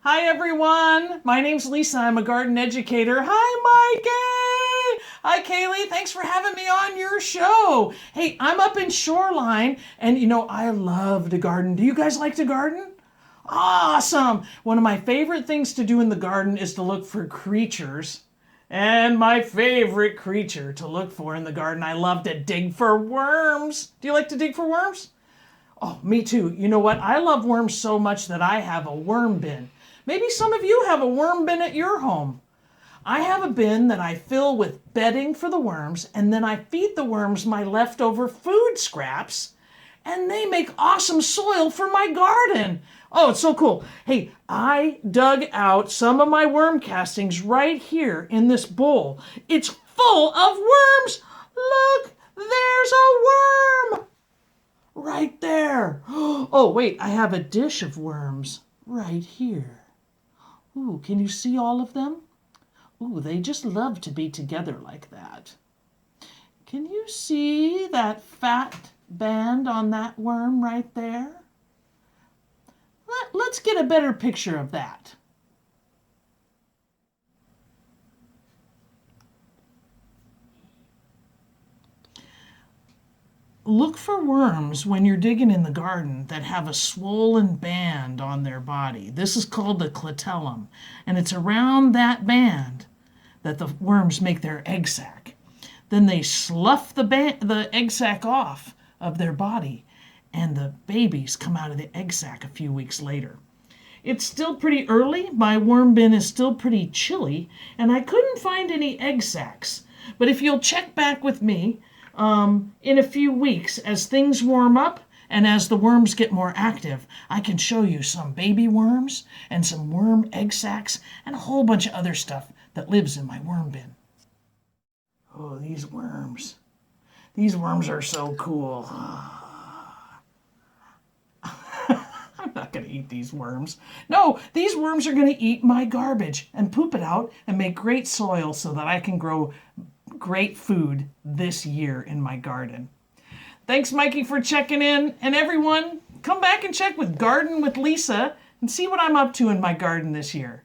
Hi everyone, my name's Lisa. I'm a garden educator. Hi Mikey! Hi Kaylee, thanks for having me on your show. Hey, I'm up in Shoreline and I love to garden. Do you guys like to garden? Awesome! One of my favorite things to do in the garden is to look for creatures. And my favorite creature to look for in the garden, I love to dig for worms. Do you like to dig for worms? Oh, me too. You know what? I love worms so much that I have a worm bin. Maybe some of you have a worm bin at your home. I have a bin that I fill with bedding for the worms, and then I feed the worms my leftover food scraps, and they make awesome soil for my garden. Oh, it's so cool. Hey, I dug out some of my worm castings right here in this bowl. It's full of worms. Look, there's a worm right there. Oh, wait, I have a dish of worms right here. Ooh, can you see all of them? Ooh, they just love to be together like that. Can you see that fat band on that worm right there? Let's get a better picture of that. Look for worms when you're digging in the garden that have a swollen band on their body. This is called the clitellum, and it's around that band that the worms make their egg sac. Then they slough the egg sac off of their body, and the babies come out of the egg sac a few weeks later. It's still pretty early. My worm bin is still pretty chilly, and I couldn't find any egg sacs. But if you'll check back with me, in a few weeks, as things warm up and as the worms get more active, I can show you some baby worms and some worm egg sacs and a whole bunch of other stuff that lives in my worm bin. Oh, these worms. These worms are so cool. I'm not going to eat these worms. No, these worms are going to eat my garbage and poop it out and make great soil so that I can grow great food this year in my garden. Thanks, Mikey, for checking in. And everyone, come back and check with Garden with Lisa and see what I'm up to in my garden this year.